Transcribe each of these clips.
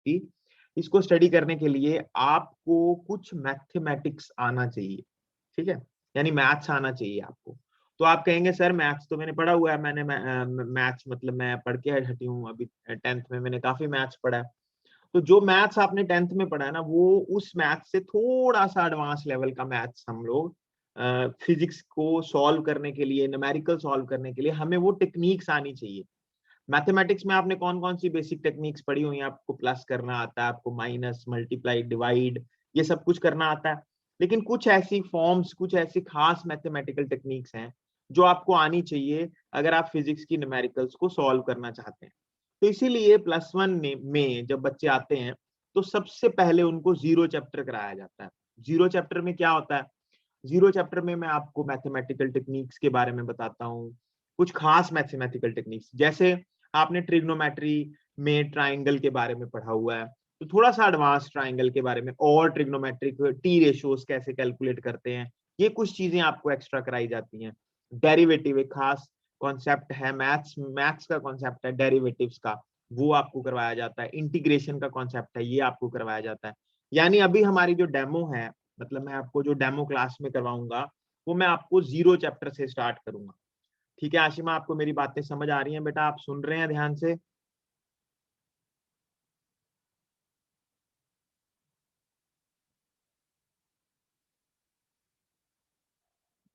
की, इसको स्टडी करने के लिए आपको कुछ मैथमेटिक्स आना चाहिए, ठीक है, यानी मैथ्स आना चाहिए आपको। तो आप कहेंगे सर मैथ्स तो मैंने पढ़ा हुआ है, मैंने मैथ्स मतलब मैं पढ़ के हटी हूँ, अभी 10th में मैंने काफी मैथ्स पढ़ा है। तो जो मैथ्स आपने 10th में पढ़ा है ना, वो उस मैथ्स से थोड़ा सा एडवांस लेवल का मैथ्स हम लोग फिजिक्स को सॉल्व करने के लिए, न्यूमेरिकल सॉल्व करने के लिए हमें वो टेक्निक्स आनी चाहिए। मैथमेटिक्स में आपने कौन कौन सी बेसिक टेक्निक्स पढ़ी हुई हैं? आपको प्लस करना आता है, आपको माइनस, मल्टीप्लाई, डिवाइड, ये सब कुछ करना आता है। लेकिन कुछ ऐसी फॉर्म्स, कुछ ऐसी खास मैथमेटिकल टेक्निक्स हैं जो आपको आनी चाहिए अगर आप फिजिक्स की न्यूमेरिकल्स को सॉल्व करना चाहते हैं। तो इसीलिए +1 में जब बच्चे आते हैं तो सबसे पहले उनको जीरो चैप्टर कराया जाता है। जीरो चैप्टर में क्या होता है? जीरो चैप्टर में मैं आपको मैथमेटिकल टेक्निक्स के बारे में बताता हूँ, कुछ खास मैथमेटिकल टेक्निक्स, जैसे आपने ट्रिग्नोमेट्री में ट्राइंगल के बारे में पढ़ा हुआ है, तो थोड़ा सा एडवांस ट्राइंगल के बारे में, और ट्रिग्नोमेट्रिक टी रेशियोज कैसे कैलकुलेट करते हैं, ये कुछ चीजें आपको एक्स्ट्रा कराई जाती हैं। डेरिवेटिव एक खास कॉन्सेप्ट है, मैथ्स का कॉन्सेप्ट है डेरिवेटिव्स का, वो आपको करवाया जाता है। इंटीग्रेशन का कॉन्सेप्ट है, ये आपको करवाया जाता है। यानी अभी हमारी जो डेमो है, मतलब मैं आपको जो डेमो क्लास में करवाऊंगा, वो मैं आपको जीरो चैप्टर से स्टार्ट करूंगा। ठीक है आशिमा, आपको मेरी बातें समझ आ रही हैं बेटा? आप सुन रहे हैं ध्यान से?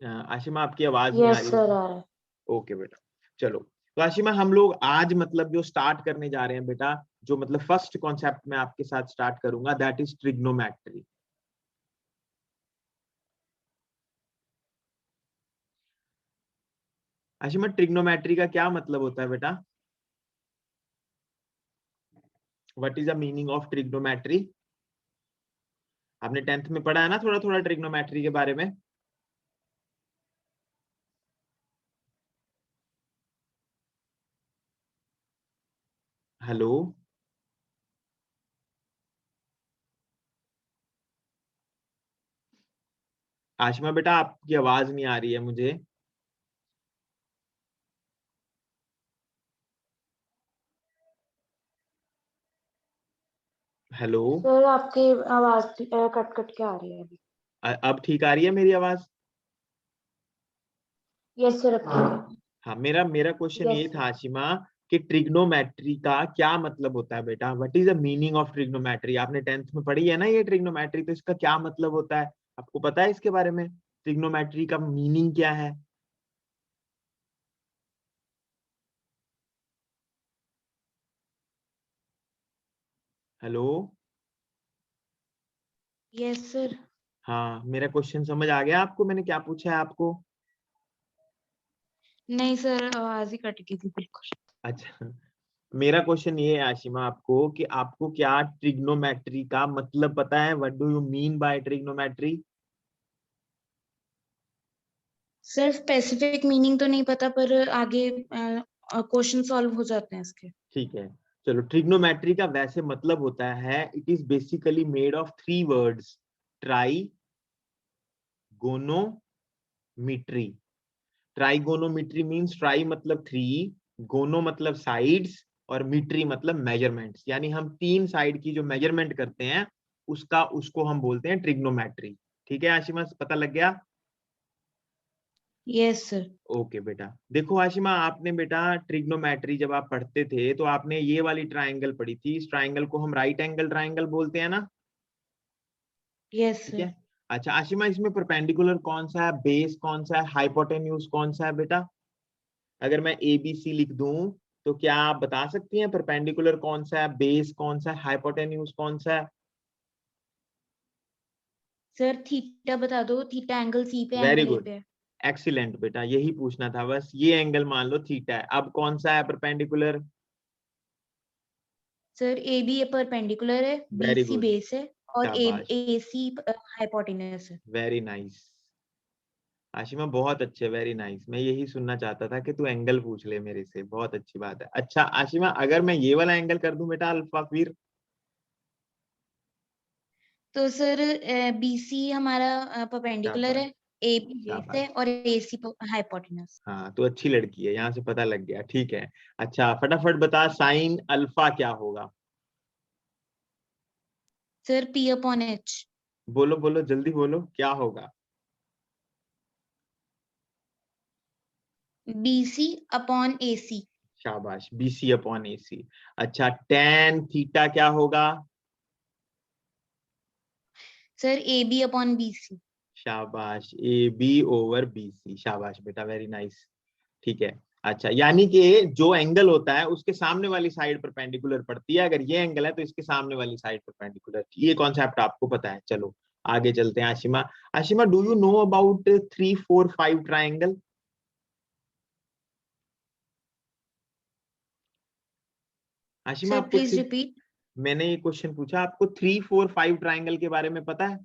आशिमा आपकी आवाज नहीं आ यस रही सर, है। आ रहा है। ओके बेटा, चलो। तो आशिमा हम लोग आज मतलब जो स्टार्ट करने जा रहे हैं बेटा, जो मतलब फर्स्ट कॉन्सेप्ट मैं आपके साथ स्टार्ट करूंगा, that is trigonometry. Ashima trigonometry का क्या मतलब होता है बेटा? What is the meaning of trigonometry? आपने 10th में पढ़ा है ना थोड़ा थोड़ा ट्रिग्नोमेट्री के बारे में? हेलो आशिमा बेटा, आपकी आवाज नहीं आ रही है मुझे। हेलो, सर आपकी आवाज कट कट के आ रही है अभी। अब ठीक आ रही है मेरी आवाज? यस सर, अब ठीक है। हाँ, मेरा मेरा क्वेश्चन यस ये था सर। आशिमा कि ट्रिग्नोमेट्री का क्या मतलब होता है बेटा? What is the meaning of trigonometry? आपने 10th में पढ़ी है ना ये ट्रिग्नोमेट्री, तो इसका क्या मतलब होता है? आपको पता है इसके बारे में? ट्रिग्नोमेट्री का मीनिंग क्या है? Hello, yes sir. हाँ, मेरा क्वेश्चन समझ आ गया आपको? मैंने क्या पूछा है आपको? नहीं सर, आवाज ही कट गई थी बिल्कुल। अच्छा, मेरा क्वेश्चन ये है आशिमा आपको कि आपको क्या ट्रिग्नोमेट्री का मतलब पता है? What do you mean by trigonometry? Sir specific meaning तो नहीं पता, पर आगे क्वेश्चन सॉल्व हो जाते हैं इसके। ठीक है, चलो। ट्रिग्नोमेट्री का वैसे मतलब होता है, it is basically made of 3 words, trigonometry. Trigonometry means tri मतलब 3, गोनो मतलब साइड्स, और मीट्री मतलब मेजरमेंट्स, यानी हम 3 साइड की जो मेजरमेंट करते हैं उसका, उसको हम बोलते हैं ट्रिग्नोमेट्री। ठीक है आशिमा, पता लग गया? Yes sir. ओके बेटा, देखो आशिमा, आपने बेटा ट्रिग्नोमेट्री जब आप पढ़ते थे तो आपने ये वाली ट्राइंगल पढ़ी थी, इस ट्राइंगल को हम राइट एंगल ट्राइंगल बोलते हैं ना? यस ठीक सर। है। अच्छा आशिमा, इसमें परपेंडिकुलर कौन सा है, बेस कौन सा है, हाइपोटेन्यूज कौन सा है बेटा? अगर मैं ABC लिख दूं तो क्या आप बता सकती हैं परपेंडिकुलर कौन सा है, बेस कौन सा है, हाइपोटेन्यूज कौन सा है? सर थीटा बता दो, थीटा एंगल सी पे, वेरी एंगल ए गुड, पे है। एक्सीलेंट बेटा, यही पूछना था बस। ये एंगल मान लो थीटा है, अब कौन सा है perpendicular? Sir A B perpendicular है, B very C good, base है, और शाबाश, ए सी हाइपोटेन्यूज है। Very nice. आशिमा बहुत अच्छे, वेरी नाइस। मैं यही सुनना चाहता था कि तू एंगल पूछ ले मेरे से, बहुत अच्छी बात है। अच्छा आशिमा, अगर मैं ये वाला एंगल कर दूं बेटा, अल्फा, फिर? तो सर बी सी हमारा परपेंडिकुलर शाबाश, है, ए बी बेस है, शाबाश। और ए सी हाइपोटेन्यूज। हाँ, तो अच्छी लड़की है, यहाँ से पता लग गया। ठीक है, अच्छा फटाफट बता, साइन अल्फा क्या होगा? Sir P upon H। बोलो बोलो जल्दी बोलो, क्या होगा? BC upon AC। शाबाश, BC अपॉन AC। अच्छा, tan थीटा क्या होगा? Sir AB upon BC। शाबाश, AB ओवर BC। शाबाश बेटा, वेरी नाइस। ठीक है। अच्छा, यानी कि जो एंगल होता है उसके सामने वाली साइड परपेंडिकुलर पड़ती है। अगर ये एंगल है तो इसके सामने वाली साइड परपेंडिकुलर। ये कॉन्सेप्ट आपको पता है। चलो आगे चलते हैं। Ashima, Ashima do you know about 3, 4, 5 triangle? Ashima sir आपको प्लीज रिपीट। मैंने ये क्वेश्चन पूछा, आपको 3, 4, 5 ट्राइंगल के बारे में पता है?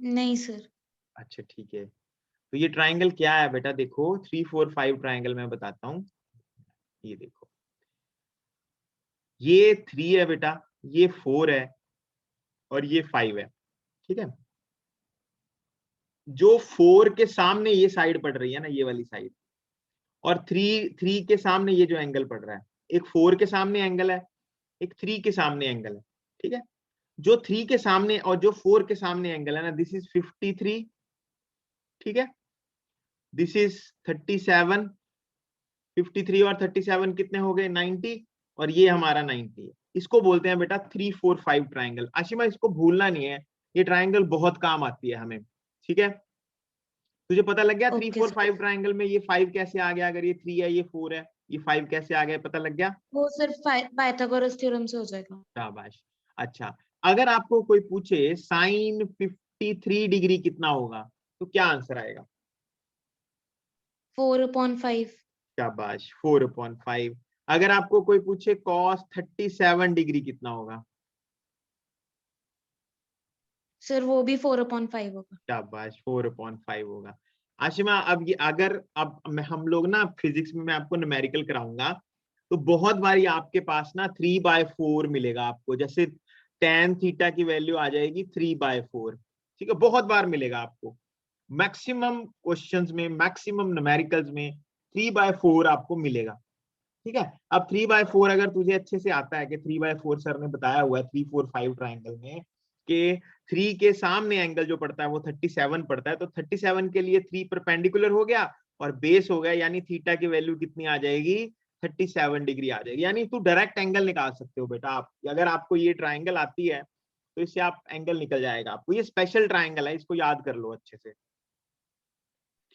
नहीं सर। अच्छा ठीक है। तो ये ट्राइंगल क्या है बेटा? देखो 3, 4, 5 ट्राइंगल मैं बताता हूँ। ये देखो, ये 3 है बेटा, ये 4 है और ये 5 है। ठीक है। जो 4 के सामने ये साइड पड़ रही है ना, ये वाली साइड, और 3 के सामने ये जो एंगल पड़ रहा है, एक 4 के सामने एंगल है, एक 3 के सामने एंगल है। ठीक है। जो 3 के सामने और जो 4 के सामने एंगल है ना, दिस इज 53। ठीक है। This is 37। 53 और 37 कितने हो गए? 90। और ये हमारा 90 है। इसको बोलते हैं बेटा 3, 4, 5 ट्राइंगल। आशिमा इसको भूलना नहीं है, ये ट्राइंगल बहुत काम आती है हमें। ठीक है। तुझे पता लग गया 3, ओके 4, सर। 5 ट्राइंगल में ये 5 कैसे आ गया? अगर ये 3 है, ये 4 है, ये 5 कैसे आ गया? पता लग गया? वो सर पाइथागोरस थ्योरम से हो जाएगा। शाबाश। अच्छा, अगर आपको कोई पूछे साइन 53 डिग्री कितना होगा, तो क्या आंसर आएगा? 4 अपॉन 5। शाबाश, 4/5। अगर आपको कोई पूछे कॉस 37 डिग्री कितना होगा? सर वो भी 4 अपॉन 5 होगा। शाबाश, 4/5 होगा। आशिमा, अब ये अगर अब हम लोग ना फिजिक्स में मैं आपको न्यूमेरिकल कराऊंगा, तो बहुत बारी आपके पास ना 3/4 मिलेगा आपको। जैसे tan थीटा की वैल्यू आ जाएगी 3/4। ठीक है, बहुत बार मिलेगा आपको। मैक्सिमम क्वेश्चंस में, मैक्सिमम न्यूमेरिकल्स में 3/4 आपको मिलेगा। ठीक है। अब 3/4 अगर तुझे अच्छे से आता है कि 3/4 सर ने बताया हुआ है 3, 4, 5 ट्राइंगल में कि 3 के सामने एंगल जो पड़ता है वो 37 पड़ता है, तो 37 के लिए 3 परपेंडिकुलर हो गया और बेस हो गया, यानी थीटा की वैल्यू कितनी आ जाएगी? 37 डिग्री आ जाएगी। यानी तू डायरेक्ट एंगल निकाल सकते हो बेटा। आप अगर आपको ये ट्राइंगल आती है तो इससे आप एंगल निकल जाएगा आपको। ये स्पेशल ट्राइंगल है, इसको याद कर लो अच्छे से।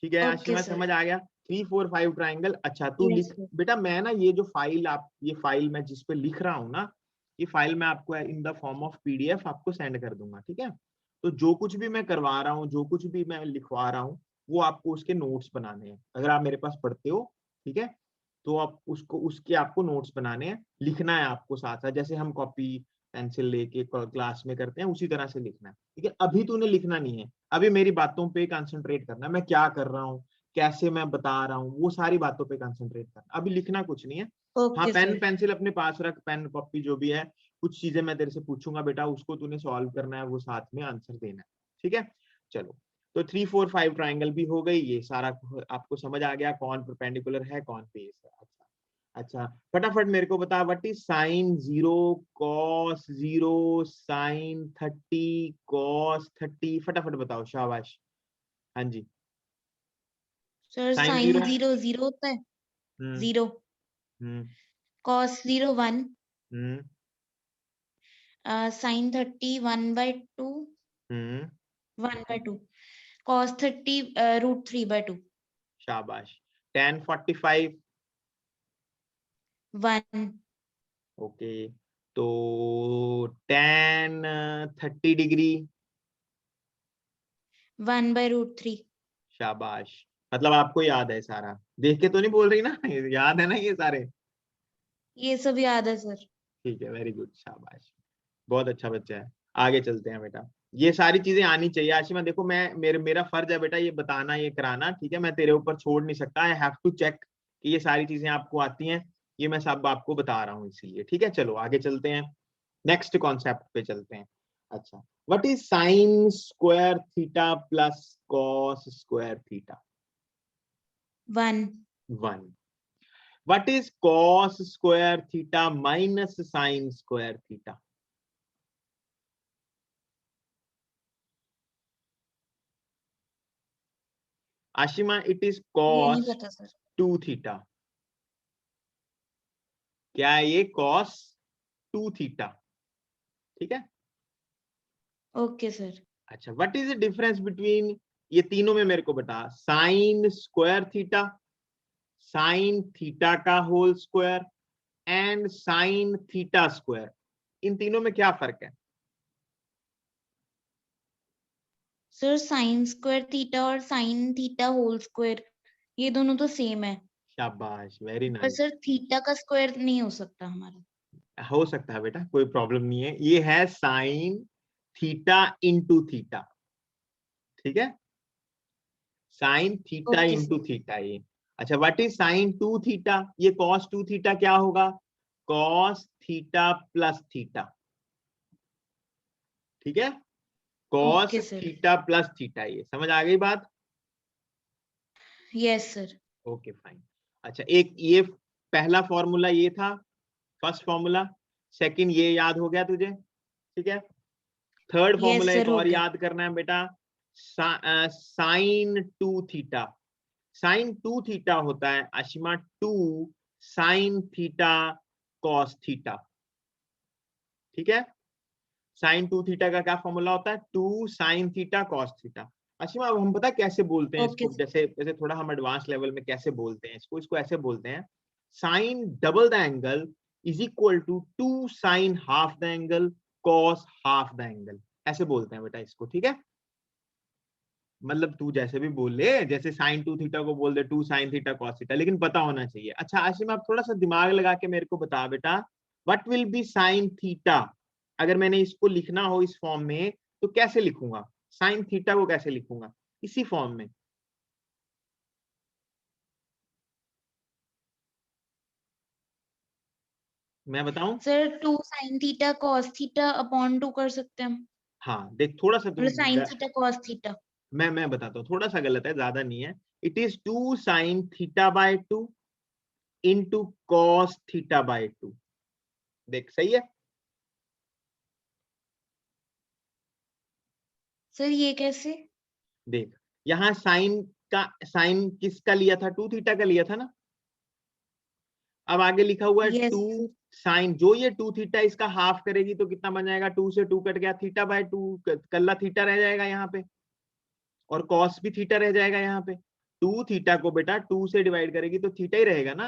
ठीक है ओके आशिमा, सर। समझ आ गया? 3, 4, 5 ट्राइंगल। अच्छा तू यस लिख सर। बेटा। मैं ना ये जो फाइल आप, ये फाइल मैं जिस पे लिख रहा हूँ ना, ये फाइल मैं आपको in the form of PDF आपको सेंड कर दूंगा। ठीक है। तो जो कुछ भी मैं करवा रहा हूँ, जो कुछ भी मैं लिखवा रहा हूँ, वो आपको उसके नोट्स बनाने हैं। अगर आप मेरे पास पढ़ते हो, ठीक है, तो आप उसको, उसके आपको नोट्स बनाने हैं, लिखना है आपको साथ साथ। जैसे हम कॉपी पेंसिल लेके क्लास में करते हैं, उसी तरह से लिखना है। ठीक है। अभी तूने लिखना नहीं है, अभी मेरी बातों पे कंसंट्रेट करना है। मैं क्या कर रहा हूँ, कैसे मैं बता रहा हूँ, वो सारी बातों पे कंसंट्रेट करना। अभी लिखना कुछ नहीं है। हाँ, ओके पेन सर। पेंसिल अपने पास रख, पेन कॉपी जो भी है। कुछ चीजें मैं तेरे से पूछूंगा बेटा, उसको तूने सॉल्व करना है, वो साथ में आंसर देना है। ठीक है। चलो, तो 3, 4, 5 ट्राइंगल भी हो गई। ये सारा आपको समझ आ गया कौन परपेंडिकुलर है, कौन बेस है। अच्छा अच्छा, फटाफट मेरे को बता, what is sine 0, cos 0, sine 30, cos 30? फटाफट बताओ, शाबाश। हाँ जी। Sir sine sign 0। 0 0 होता है। हम्म 0। हम्म कॉस 0 1। हम्म साइन 30 1/2। हम्म 1/2। कॉस 30 √3/2। शाबाश। tan 45। 1। ओके। तो tan 30 डिग्री। 1/√3। शाबाश। मतलब आपको याद है सारा, देख के तो नहीं बोल रही ना? याद है ना ये सारे? ये सब याद है सर। ठीक है, वेरी गुड, शाबाश। बहुत अच्छा बच्चा है। आगे चलते हैं बेटा। ये सारी चीजें आनी चाहिए आशिमा। देखो मैं, मेरा फर्ज है बेटा ये बताना, ये कराना। ठीक है। मैं तेरे ऊपर छोड़ नहीं सकता। आई हैव टू चेक कि ये सारी चीजें आपको आती हैं। ये मैं सब आपको बता रहा हूँ इसीलिए। ठीक है। चलो आगे चलते हैं, नेक्स्ट कॉन्सेप्ट पे चलते हैं। अच्छा, what is sign square theta plus cos square theta? 1। 1। What is cos square theta minus sine square theta? Ashima, it is ये नहीं कॉस पता सर। 2 थीटा। क्या है ये? Cos 2 theta. ठीक है। Okay sir. अच्छा, what is the difference between ये तीनों में? मेरे को बता। Sine square theta, sine theta का whole square and sine theta square, इन तीनों में क्या फर्क है? सर साइन स्क्वायर थीटा और साइन थीटा होल स्क्वायर ये दोनों तो सेम है, शाबाश, वेरी पर नाइस। सर थीटा का स्क्वायर नहीं हो सकता हमारा। हो सकता है बेटा, कोई प्रॉब्लम नहीं है। ये है साइन थीटा इंटू थीटा। ठीक है, sine theta okay into sir. Theta ये। अच्छा, व्हाट इज साइन 2 थीटा? ये कॉस 2 थीटा क्या होगा? Cos theta plus theta. ठीक है, cos okay sir. Theta plus theta. ये समझ आ गई बात? Yes sir. Okay fine. अच्छा, एक ये पहला फॉर्मूला ये था, फर्स्ट फॉर्मूला। सेकंड ये याद हो गया तुझे? ठीक है। थर्ड यस फॉर्मूला एक सर हो और गया। याद करना है बेटा, साइन 2 थीटा। साइन 2 थीटा होता है Ashima 2 sine theta cos theta. ठीक है, साइन 2 थीटा का क्या फॉर्मूला होता है? 2 sine theta cos theta. Ashima, अब हम पता कैसे बोलते हैं ओके इसको, सर। जैसे जैसे थोड़ा हम एडवांस लेवल में कैसे बोलते हैं इसको? इसको ऐसे बोलते हैं, sine double the angle is equal to 2 sine half the angle cos half the angle. ऐसे बोलते हैं बेटा इसको। ठीक है, मतलब तू जैसे भी बोल ले, जैसे साइन 2 थीटा को बोल दे 2 साइन थीटा कॉस थीटा, लेकिन पता होना चाहिए। अच्छा आशिम, आप थोड़ा सा दिमाग लगा के मेरे को बता बेटा, what will be sine theta? अगर मैंने इसको लिखना हो इस फॉर्म में तो कैसे लिखूंगा? साइन थीटा को कैसे लिखूंगा इसी फॉर्म में? मैं बताऊं? Sir 2 sine theta cos theta upon 2 कर सकते हैं हम, हाँ देख, थोड़ा सा तू मतलब साइन थीटा कॉस थीटा। मैं बताता हूँ, थोड़ा सा गलत है, ज्यादा नहीं है। It is 2 sine theta by 2 into cos theta by 2। देख सही है? सर ये कैसे? देख, यहाँ साइन का, साइन किसका लिया था? 2 थीटा का लिया था ना। अब आगे लिखा हुआ है यस 2 सर। साइन, जो ये 2 थीटा इसका हाफ करेगी तो कितना बन जाएगा? 2 से 2 कट गया, थीटा बाय 2, कल्ला थीटा रह जाएगा यहाँ पे, और कॉस भी थीटा रह जाएगा यहाँ पे। 2 थीटा को बेटा 2 से डिवाइड करेगी तो थीटा ही रहेगा ना।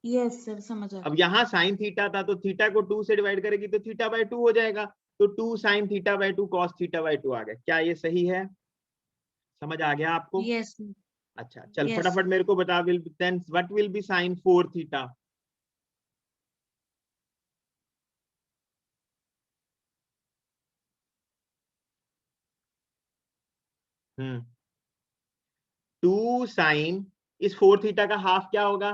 यस सर समझ आ अब गया। यहाँ साइन थीटा था तो थीटा को 2 से डिवाइड करेगी तो थीटा बाय 2 हो जाएगा। तो 2 sine theta by 2 cos theta by 2 आ गया। क्या ये सही है? समझ आ गया आपको? Yes sir. अच्छा चल यस फटाफट सर। मेरे को बता, will then what will be sine 4 theta? Hmm, 2 sine इस 4 थीटा का हाफ क्या होगा?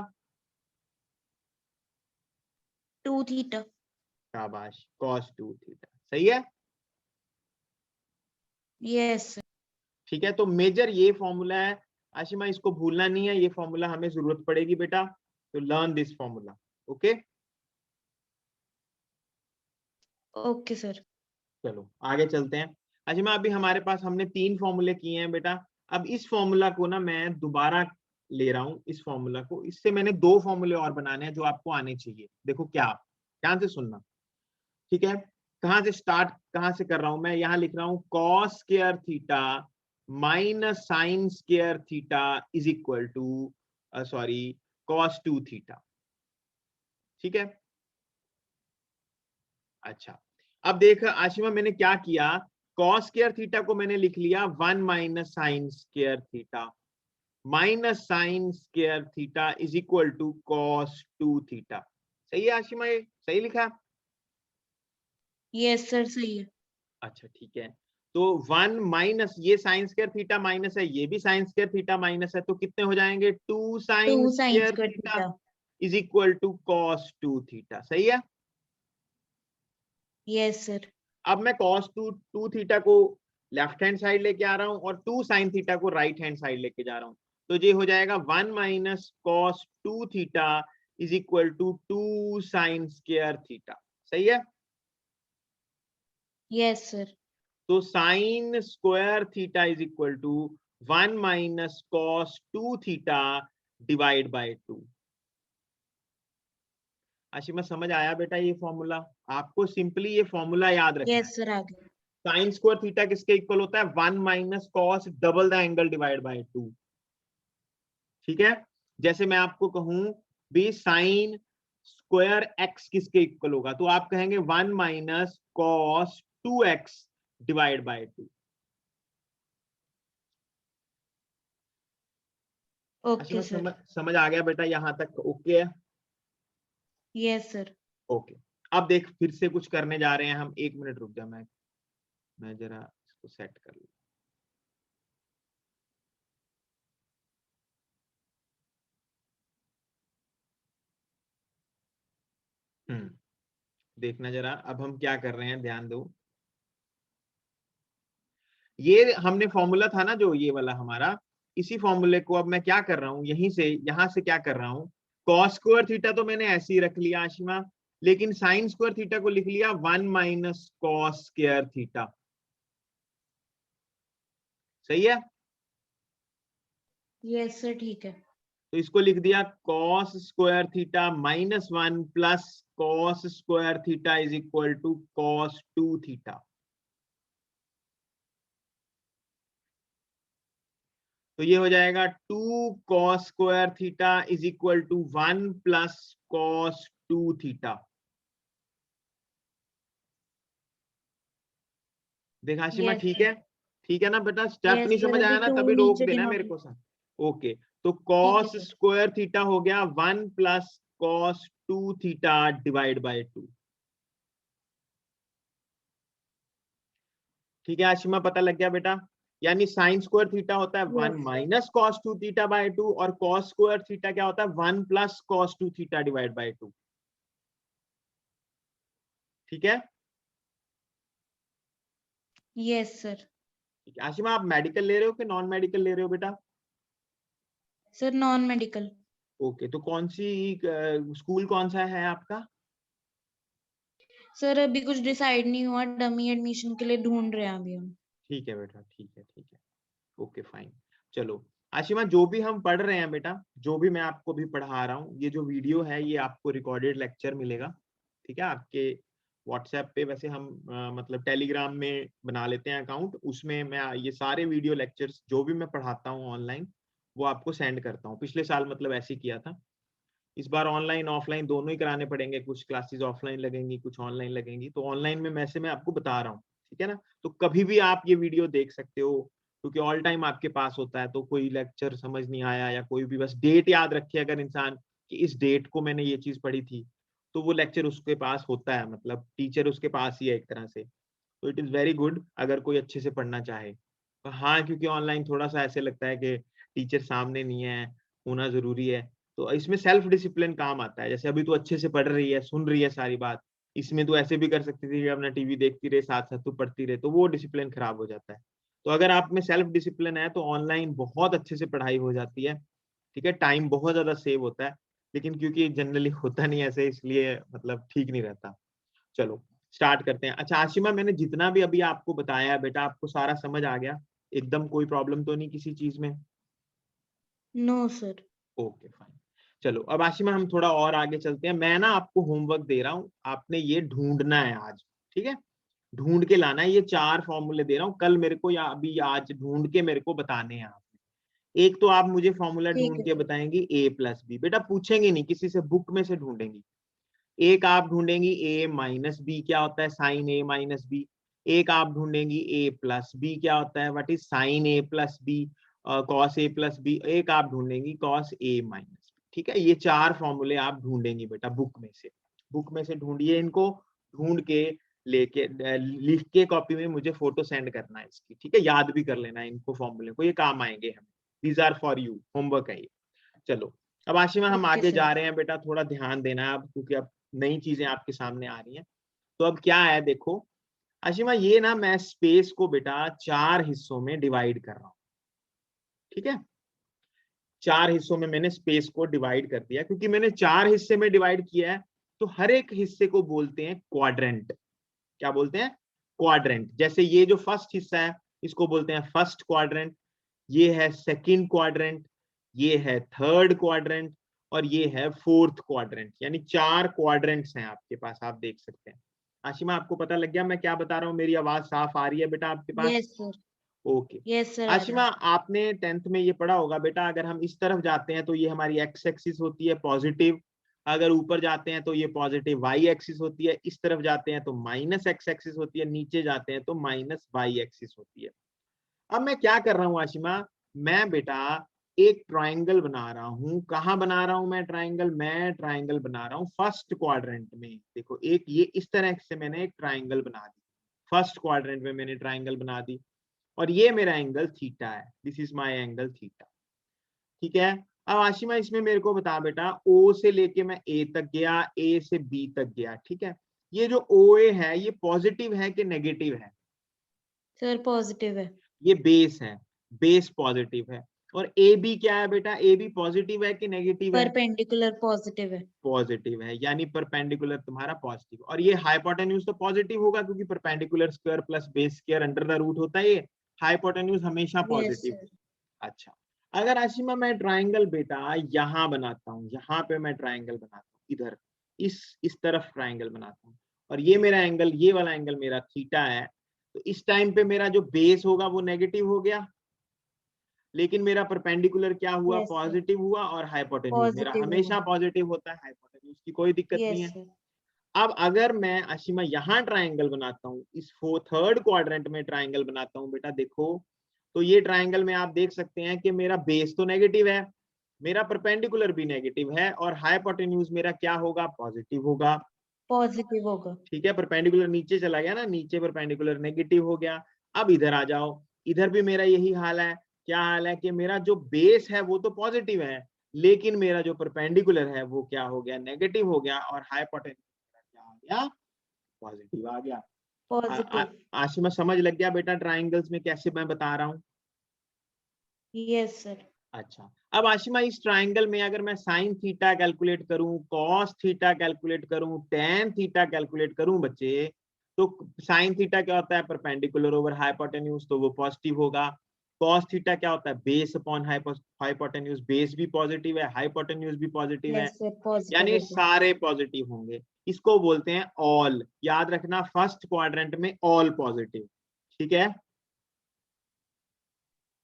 2 थीटा। शाबाश, cos 2 थीटा। सही है? Yes sir. ठीक है, तो मेजर ये फॉर्मूला है आशिमा, इसको भूलना नहीं है। ये फॉर्मूला हमें जरूरत पड़ेगी बेटा, तो learn this formula. Okay, okay sir. चलो आगे चलते हैं। आशिमा, अभी हमारे पास हमने 3 फॉर्मूले किए हैं बेटा। अब इस फॉर्मूला को ना मैं दोबारा ले रहा हूं, इस फॉर्मूला को। इससे मैंने 2 फॉर्मूले और बनाने हैं जो आपको आने चाहिए। देखो क्या, ध्यान से सुनना। ठीक है, कहां से स्टार्ट, कहां से कर रहा हूं मैं? यहां लिख रहा हूं cos square theta minus sine square theta is equal to, sorry, cos 2 theta. ठीक है। अच्छा, अब देख आशिमा, मैंने क्या किया, कॉस स्क्वायर थीटा को मैंने लिख लिया 1 minus sine square theta, minus sine square theta is equal to cos 2 theta. सही है आशिमा? ये सही लिखा? यस सर सही है। अच्छा ठीक है, तो 1 माइनस ये साइन स्क्वायर थीटा माइनस है, ये भी साइन स्क्वायर थीटा माइनस है, तो कितने हो जाएंगे? 2 2 sine sine square square theta theta. Is equal to cos 2 theta. सही है? Yes sir. अब मैं कॉस 2 थीटा को लेफ्ट हैंड साइड लेके आ रहा हूं और 2 साइन थीटा को राइट हैंड साइड लेके जा रहा हूं। तो ये हो जाएगा 1 minus cos 2 theta is equal to 2 sine square theta. सही है? Yes sir. तो sine square theta is equal to 1 minus cos 2 theta divide by 2। Ashima समझ आया बेटा ये फॉर्मूला? आपको सिंपली ये फॉर्मूला याद रखना है। यस सर, आगे। साइन स्क्वायर थीटा किसके इक्वल होता है? 1 minus cos double the angle divide by 2। ठीक है? जैसे मैं आपको कहूं भी साइन स्क्वायर एक्स किसके इक्वल होगा, तो आप कहेंगे 1 minus cos 2x divide by 2। Okay sir. समझ आ गया बेटा यहां तक? ओके है? Yes sir. ओके। अब देख फिर से कुछ करने जा रहे हैं हम। 1 मिनट रुक जा, मैं जरा इसको सेट कर लूं। देखना जरा, अब हम क्या कर रहे हैं, ध्यान दो। ये हमने फॉर्मूला था ना जो ये वाला हमारा, इसी फॉर्मूले को अब मैं क्या कर रहा हूं, यहां से क्या कर रहा हूं, कॉस स्क्वायर थीटा तो मैंने ऐसे ही रख लिया आशिमा, लेकिन साइन स्क्वायर थीटा को लिख लिया 1 माइनस कॉस स्क्वायर थीटा। सही है? यस सर, ठीक है। तो इसको लिख दिया cos square theta minus 1 plus cos square theta is equal to cos 2 theta. तो ये हो जाएगा 2 cos square theta is equal to 1 plus cos 2 theta. देखा शिमा? यस ठीक सर। है? ठीक है ना बेटा? स्टेप यस नहीं सर, समझ अभी आया ना 2 तभी रोक नीचे देना है मेरे डिनोमिनेटर। को सर। ओके। तो ठीक है कॉस सर। स्क्वायर थीटा हो गया 1 plus cos 2 theta divide by 2। ठीक है आशिमा, पता लग गया बेटा? यानी साइन स्क्वायर थीटा होता है 1 yes. Minus cos 2 theta by 2, और कॉस स्क्वायर थीटा क्या होता है? 1 plus cos 2 theta divide by 2। ठीक है? Yes sir. ठीक है आशिमा, आप मेडिकल ले रहे हो कि नॉन मेडिकल ले रहे हो बेटा? Sir non medical. ओके, तो कौन सी स्कूल कौन सा है आपका? सर अभी कुछ डिसाइड नहीं हुआ, डमी एडमिशन के लिए ढूंढ रहे हैं अभी हम। ठीक है बेटा, ठीक है, ठीक है। Okay fine. चलो आशिमा, जो भी हम पढ़ रहे हैं बेटा, जो भी मैं आपको भी पढ़ा रहा हूँ, ये जो वीडियो है ये आपको रिकॉर्डेड लेक्चर मिलेगा। ठीक है? आपके व्हाट्सएप पे, वैसे हम मतलब टेलीग्राम में बना लेते हैं अकाउंट, उसमें मैं ये सारे वीडियो लेक्चर्स जो भी मैं पढ़ाता हूँ ऑनलाइन वो आपको सेंड करता हूँ। पिछले साल मतलब ऐसे ही किया था। इस बार ऑनलाइन ऑफलाइन दोनों ही कराने पड़ेंगे, कुछ क्लासेस ऑफलाइन लगेंगी, कुछ ऑनलाइन लगेंगी। तो ऑनलाइन में मैं आपको बता रहा हूँ। ठीक है ना? तो कभी भी आप ये वीडियो देख सकते हो, क्योंकि ऑल टाइम आपके पास होता है। तो कोई लेक्चर समझ नहीं आया या कोई भी, बस डेट याद रखे अगर इंसान कि इस डेट को मैंने ये चीज पढ़ी थी, तो वो लेक्चर उसके पास होता है, मतलब टीचर उसके पास ही है एक तरह से। तो इट इज वेरी गुड अगर कोई अच्छे से पढ़ना चाहे। तो हाँ, क्योंकि ऑनलाइन थोड़ा सा ऐसे लगता है कि टीचर सामने नहीं है, होना जरूरी है। तो इसमें सेल्फ डिसिप्लिन काम आता है। जैसे अभी तो अच्छे से पढ़ रही है, सुन रही है सारी बात, इसमें तो ऐसे भी कर सकती थी कि अपना टीवी देखती रहे, साथ साथ तो पढ़ती रहे, तो वो डिसिप्लिन खराब हो जाता है। तो अगर आप में सेल्फ डिसिप्लिन है तो ऑनलाइन बहुत अच्छे से पढ़ाई हो जाती है। ठीक है? टाइम बहुत ज्यादा सेव होता है, लेकिन क्योंकि जनरली होता नहीं ऐसे, इसलिए मतलब ठीक नहीं रहता। चलो स्टार्ट करते हैं। अच्छा आशिमा, मैंने जितना भी अभी आपको बताया है बेटा, आपको सारा समझ आ गया? एकदम कोई प्रॉब्लम तो नहीं किसी चीज में? No sir. Okay fine. चलो अब आशिमा हम थोड़ा और आगे चलते हैं। मैं ना आपको होमवर्क दे रहा हूँ, आपने ये ढूंढना है आज। ठीक है? ढूंढ के लाना है। ये 4 फॉर्मूले दे रहा हूँ, कल मेरे को या अभी आज ढूंढ के मेरे को बताने हैं आपने। एक तो आप मुझे फॉर्मूला ठीक ढूंढ है के सर। बताएंगी ए प्लस बी, बेटा पूछेंगे नहीं किसी से, बुक में से ढूंढेंगी। एक आप ढूंढेंगी ए माइनस बी क्या होता है, साइन ए माइनस बी। एक आप ढूंढेंगी ए प्लस बी क्या होता है, what is sine A plus B, cos A plus B. एक आप ढूंढेंगी कॉस ए माइनस बी। ठीक है? ये 4 फॉर्मूले आप ढूंढेंगी बेटा बुक में से। बुक में से ढूंढिए इनको, ढूंढ के लेके लिख के कॉपी में मुझे फोटो सेंड करना है इसकी। ठीक है? याद भी कर लेना है इनको फॉर्मूले को, ये काम आएंगे हमें। These are for you, homework है ये। चलो अब आशिमा हम ओके आगे सर। जा रहे हैं बेटा, थोड़ा ध्यान देना है अब, क्योंकि अब नई चीजें आपके सामने आ रही हैं। तो अब क्या है देखो आशिमा, ये ना मैं स्पेस को बेटा 4 हिस्सों में डिवाइड कर रहा हूँ। ठीक है? 4 हिस्सों में मैंने स्पेस को डिवाइड कर दिया। क्योंकि मैंने 4 हिस्से में डिवाइड किया है तो हर एक हिस्से को बोलते हैं क्वाड्रेंट। क्या बोलते हैं? क्वाड्रेंट। जैसे ये जो फर्स्ट हिस्सा है इसको बोलते हैं फर्स्ट क्वाड्रेंट, ये है सेकंड क्वाड्रेंट, ये है थर्ड क्वाड्रेंट और ये है फोर्थ क्वाड्रेंट। यानी 4 क्वाड्रेंट्स हैं आपके पास, आप देख सकते हैं। आशिमा आपको पता लग गया मैं क्या बता रहा हूँ? मेरी आवाज साफ आ रही है बेटा आपके पास? Yes sir. Okay. Yes sir. Ashima आपने 10th में ये पढ़ा होगा बेटा, अगर हम इस तरफ जाते हैं तो ये हमारी एक्स एक्सिस होती है पॉजिटिव, अगर ऊपर जाते हैं तो ये पॉजिटिव वाई एक्सिस होती है, इस तरफ जाते हैं तो माइनस एक्स एक्सिस होती है, नीचे जाते हैं तो माइनस वाई एक्सिस होती है। अब मैं क्या कर रहा हूँ आशिमा, मैं बेटा एक ट्राइंगल बना रहा हूँ। कहाँ बना रहा हूँ मैं ट्राइंगल? मैं ट्राइंगल बना रहा हूँ फर्स्ट क्वाड्रेंट में। देखो एक ये इस तरह से मैंने एक ट्राइंगल बना दी, फर्स्ट क्वाड्रेंट में मैंने ट्राइंगल बना दी और ये मेरा एंगल थीटा है। This is my angle theta. ठीक है। अब आशिमा इसमें मेरे को बता बेटा, ओ से लेके मैं ए तक गया, ए से बी तक गया, ठीक है, ये जो ओ ए है ये पॉजिटिव है कि नेगेटिव है? सर पॉजिटिव है। ये बेस है, बेस पॉजिटिव है। और ए बी क्या है बेटा? ए बी पॉजिटिव है कि नेगेटिव है? परपेंडिकुलर पॉजिटिव है। पॉजिटिव है, यानी परपेंडिकुलर तुम्हारा पॉजिटिव। और ये हाइपोटेन्यूज तो पॉजिटिव होगा क्योंकि perpendicular square plus base square under the root होता है, ये हाइपोटेन्यूज हमेशा यस पॉजिटिव। सर। अच्छा, अगर आशिमा मैं ट्राइंगल बेटा यहाँ बनाता हूँ, यहाँ पे मैं ट्राइंगल बनाता हूँ, इधर इस तरफ ट्राइंगल बनाता हूँ और ये मेरा एंगल, ये वाला एंगल मेरा थीटा है, तो इस टाइम पे मेरा जो बेस होगा वो नेगेटिव हो गया, लेकिन मेरा परपेंडिकुलर क्या हुआ? Yes sir. पॉजिटिव हुआ। और हाइपोटेन्यूज मेरा पॉजिटिव हुआ। हमेशा पॉजिटिव होता है, हाइपोटेन्यूज की कोई दिक्कत नहीं यस है। सर। अब अगर मैं आशिमा यहाँ ट्राइंगल बनाता हूँ, इस थर्ड क्वाड्रेंट में ट्राइंगल बनाता हूँ बेटा, देखो तो ये ट्राइंगल में आप देख सकते हैं कि मेरा बेस तो नेगेटिव है, मेरा परपेंडिकुलर भी नेगेटिव है और हाइपोटेन्यूज मेरा क्या होगा? पॉजिटिव होगा। पॉजिटिव होगा। ठीक है, परपेंडिकुलर नीचे चला गया ना, नीचे परपेंडिकुलर नेगेटिव हो गया। अब इधर आ जाओ, इधर भी मेरा यही हाल है। क्या हाल है कि मेरा जो बेस है वो तो पॉजिटिव है, लेकिन मेरा जो परपेंडिकुलर है वो क्या हो गया? नेगेटिव हो गया। और हाइपोटेन्यूज क्या आ गया? पॉजिटिव आ गया। पॉजिटिव। आशिमा समझ लग गया बेटा ट्राइंगल्स में कैसे मैं बता रहा हूँ? Yes sir. अच्छा, अब आशिमा इस ट्राइंगल में अगर मैं साइन थीटा कैलकुलेट करूं, कॉस थीटा कैलकुलेट करूं, टेन थीटा कैलकुलेट करूं बच्चे, तो साइन थीटा क्या होता है? परपेंडिकुलर ओवर हाइपोटेन्यूज, तो वो पॉजिटिव होगा। कॉस थीटा क्या होता है? बेस अपॉन हाइपोटेन्यूज, बेस भी पॉजिटिव है, हाइपोटेन्यूज भी पॉजिटिव है, यस सर। पॉजिटिव यानी होगा। सारे पॉजिटिव होंगे। इसको बोलते हैं ऑल। याद रखना, फर्स्ट क्वाड्रेंट में ऑल पॉजिटिव। ठीक है।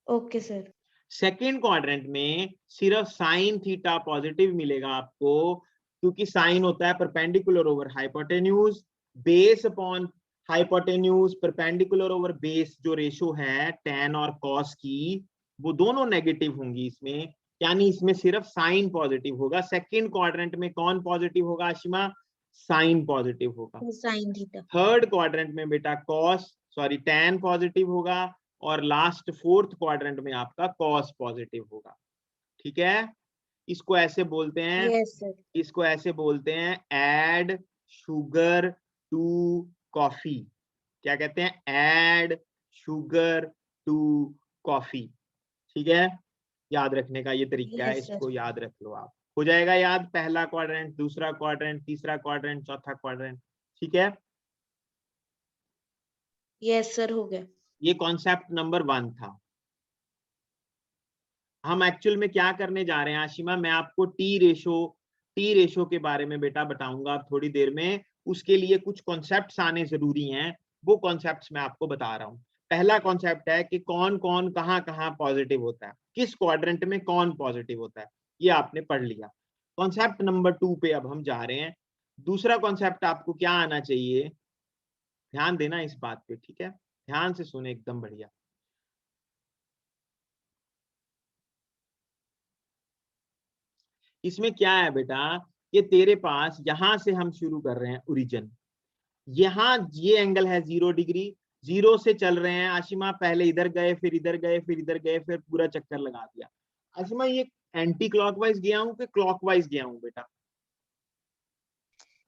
Okay sir. सेकेंड क्वाड्रेंट में सिर्फ साइन थीटा पॉजिटिव मिलेगा आपको, क्योंकि साइन होता है perpendicular over hypotenuse, base upon hypotenuse, perpendicular over base जो रेशो है टेन और कॉस की, वो दोनों नेगेटिव होंगी इसमें, यानी इसमें सिर्फ साइन पॉजिटिव होगा। सेकेंड क्वाड्रेंट में कौन पॉजिटिव होगा आशिमा? साइन पॉजिटिव होगा। Sine theta. थर्ड क्वाड्रेंट में बेटा टेन पॉजिटिव होगा और लास्ट फोर्थ क्वाड्रेंट में आपका कॉस पॉजिटिव होगा। ठीक है। इसको ऐसे बोलते हैं, यस सर। इसको ऐसे बोलते हैं ऐड शुगर टू कॉफी। क्या कहते हैं? Add sugar to coffee. ठीक है, याद रखने का ये तरीका है, यस सर। इसको याद रख लो आप, हो जाएगा याद। पहला क्वाड्रेंट, दूसरा क्वाड्रेंट, तीसरा क्वाड्रेंट, चौथा क्वाड्रेंट। ठीक है, यस सर, हो गया। ये कॉन्सेप्ट नंबर 1 था। हम एक्चुअल में क्या करने जा रहे हैं आशिमा, मैं आपको टी रेशो के बारे में बेटा बताऊंगा अब थोड़ी देर में। उसके लिए कुछ कॉन्सेप्ट्स आने जरूरी हैं, वो कॉन्सेप्ट्स मैं आपको बता रहा हूँ। पहला कॉन्सेप्ट है कि कौन कौन कहाँ कहाँ पॉजिटिव होता है, किस क्वाड्रेंट में कौन पॉजिटिव होता है, ये आपने पढ़ लिया। कॉन्सेप्ट नंबर 2 पे अब हम जा रहे हैं। दूसरा कॉन्सेप्ट आपको क्या आना चाहिए, ध्यान देना इस बात पे, ठीक है, ध्यान से सुने एकदम बढ़िया। इसमें क्या है बेटा, ये तेरे पास यहां से हम शुरू कर रहे हैं ओरिजिन, यहाँ ये एंगल है 0 डिग्री, 0 से चल रहे हैं आशिमा, पहले इधर गए फिर इधर गए फिर इधर गए, फिर पूरा चक्कर लगा दिया। आशिमा ये एंटी क्लॉकवाइज गया हूं कि क्लॉकवाइज गया हूं बेटा?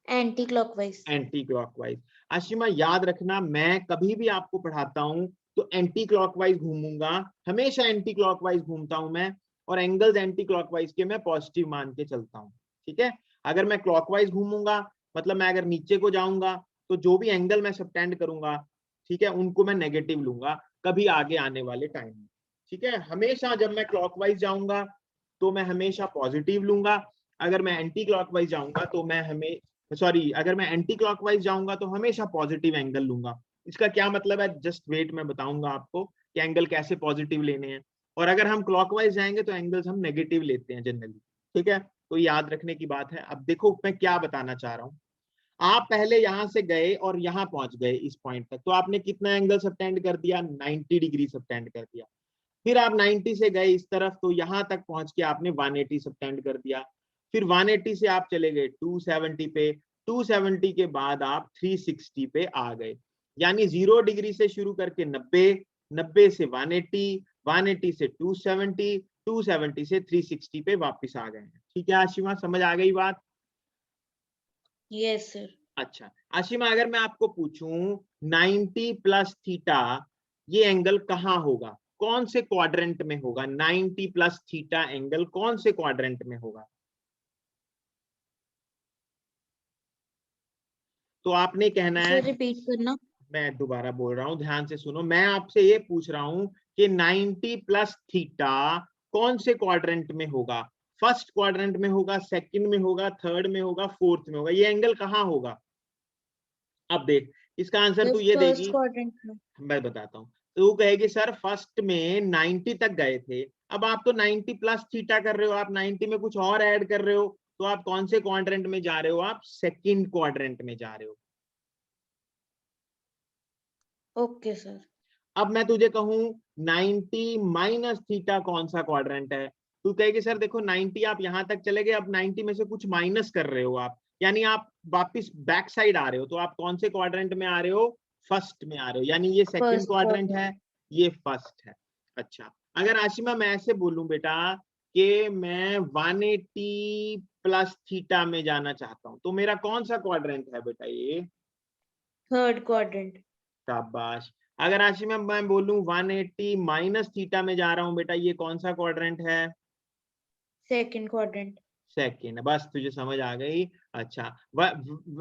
Anti clockwise. Anti clockwise. Ashima याद रखना, मैं कभी भी आपको पढ़ाता हूं तो एंटी क्लॉकवाइज घूमूंगा, हमेशा एंटी क्लॉकवाइज घूमता हूं मैं। और एंगल्स एंटी क्लॉकवाइज के मैं पॉजिटिव मान के चलता हूँ, ठीक है। अगर मैं क्लॉकवाइज घूमूंगा, मतलब मैं अगर नीचे को जाऊंगा, तो जो भी एंगल मैं सबटेंड करूंगा, ठीक है, उनको मैं नेगेटिव लूंगा कभी आगे आने वाले टाइम में, ठीक है। हमेशा जब मैं क्लॉकवाइज जाऊंगा तो मैं हमेशा पॉजिटिव लूंगा, अगर मैं एंटी क्लॉकवाइज जाऊंगा तो मैं अगर मैं एंटी क्लॉकवाइज जाऊंगा तो हमेशा पॉजिटिव एंगल लूंगा। इसका क्या मतलब है, जस्ट वेट, मैं बताऊंगा आपको कि एंगल कैसे पॉजिटिव लेने हैं। और अगर हम क्लॉकवाइज जाएंगे तो एंगल्स हम नेगेटिव लेते हैं जनरली, ठीक है। तो याद रखने की बात है। अब देखो मैं क्या बताना चाह रहा हूँ। आप पहले यहां से गए और यहां पहुंच गए इस पॉइंट तक, तो आपने कितना एंगल सबटेंड कर दिया, 90 डिग्री सबटेंड कर दिया। फिर आप 90 से गए इस तरफ, तो यहां तक पहुंच के आपने 180 सबटेंड कर दिया। फिर 180 से आप चले गए 270 पे, 270 के बाद आप 360 पे आ गए। यानी 0 डिग्री से शुरू करके 90, 90 से 180, 180 से 270, 270 से 360 पे वापस आ गए हैं। ठीक है आशिमा, समझ आ गई बात? Yes sir. अच्छा आशिमा, अगर मैं आपको पूछूं 90 प्लस थीटा ये एंगल कहाँ होगा, कौन से क्वाड्रेंट में होगा? 90 प्लस थीटा एंगल कौन से क्वाड्रेंट में होगा? तो आपने कहना है, सर रिपीट करना। मैं दोबारा बोल रहा हूं, ध्यान से सुनो। मैं आपसे ये पूछ रहा हूं कि 90 प्लस थीटा कौन से क्वाड्रेंट में होगा? फर्स्ट क्वाड्रेंट में होगा, सेकंड में होगा, थर्ड में होगा, फोर्थ में होगा? ये एंगल कहाँ होगा? अब देख, इसका आंसर सर तू ये फर्स्ट देगी, क्वाड्रेंट में। मैं बताता हूँ। तो वो कहेगी सर फर्स्ट में 90 तक गए थे, अब आप तो 90 प्लस थीटा कर रहे हो, आप 90 में कुछ और ऐड कर रहे हो, तो आप कौन से क्वाड्रेंट में जा रहे हो? आप सेकंड क्वाड्रेंट में जा रहे हो। Okay sir. अब मैं तुझे कहूं 90 माइनस थीटा कौन सा क्वाड्रेंट है, तू कहेगी सर देखो 90 आप यहां तक चले गए, अब 90 में से कुछ माइनस कर रहे हो आप, यानी आप वापस बैक साइड आ रहे हो, तो आप कौन से क्वाड्रेंट में आ रहे हो? फर्स्ट में आ रहे हो, यानी ये सेकंड फर्स्ट क्वाड्रेंट है, क्वाड्रेंट। ये फर्स्ट है। अच्छा, अगर आशिमा मैं ऐसे बोलूं बेटा कि मैं 180 प्लस थीटा में जाना चाहता हूं, तो मेरा कौन सा क्वाड्रेंट है बेटा? ये थर्ड क्वाड्रेंट। शाबाश। अगर आशिमा मैं बोलूं 180 माइनस थीटा में जा रहा हूं बेटा, ये कौन सा क्वाड्रेंट है? Second quadrant. सेकंड। बस तुझे समझ आ गई। अच्छा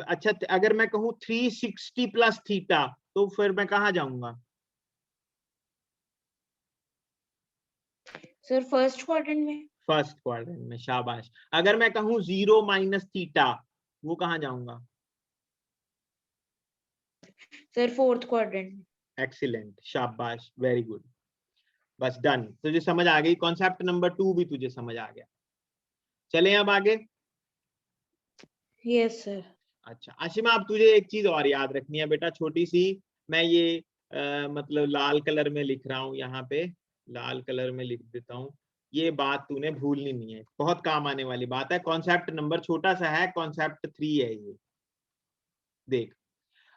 अच्छा, अगर मैं कहूं 360 प्लस थीटा, तो फिर मैं कहाँ जाऊंगा? सर फर्स्ट क्वाड्रेंट में। फर्स्ट क्वाड्रेंट में, शाबाश। अगर मैं कहूं 0 माइनस थीटा, वो कहाँ जाऊंगा? सर फोर्थ क्वाड्रेंट में। एक्सीलेंट, शाबाश, वेरी गुड। बस डन, तुझे समझ आ गई, कॉन्सेप्ट नंबर 2 भी तुझे समझ आ गया। चले अब आगे। Yes sir. अच्छा आशिमा, अब तुझे एक चीज और याद रखनी है बेटा, छोटी सी। मैं ये मतलब लाल कलर में लिख रहा हूँ यहाँ पे, लाल कलर में लिख देता हूँ। ये बात तूने भूलनी नहीं है, बहुत काम आने वाली बात है। कॉन्सेप्ट नंबर छोटा सा है, कॉन्सेप्ट 3 है ये। देख,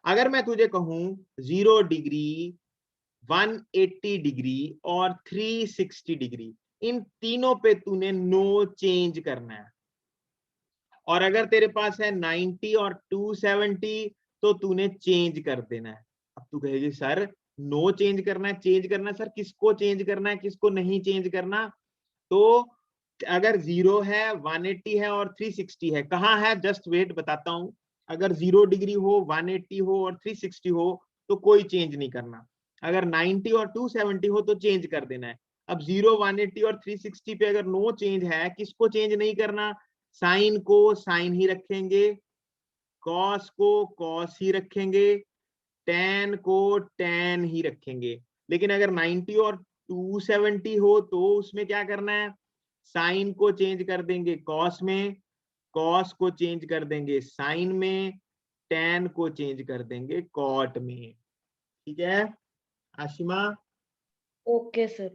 अगर मैं तुझे कहूं 0 डिग्री, 180 डिग्री और 360 डिग्री, इन तीनों पे तूने नो चेंज करना है। और अगर तेरे पास है 90 और 270, तो तूने चेंज कर देना है। अब तू कहेगी सर नो चेंज करना है, चेंज करना है, सर किसको चेंज करना है, किसको नहीं चेंज करना? तो अगर 0 है, 180 है और 360 है, कहाँ है? जस्ट वेट, बताता हूं। अगर 0 डिग्री हो, 180 हो और 360 हो, तो कोई चेंज नहीं करना। अगर 90 और 270 हो तो चेंज कर देना है। अब 0, 180 और 360 पे अगर नो चेंज है, किसको चेंज नहीं करना? साइन को साइन ही रखेंगे, कॉस को कॉस ही रखेंगे, टेन को टेन ही रखेंगे। लेकिन अगर 90 और 270 हो तो उसमें क्या करना है? साइन को चेंज कर देंगे कॉस में, कॉस को चेंज कर देंगे साइन में, टेन को चेंज कर देंगे कॉट में। ठीक है आशिमा? Okay sir.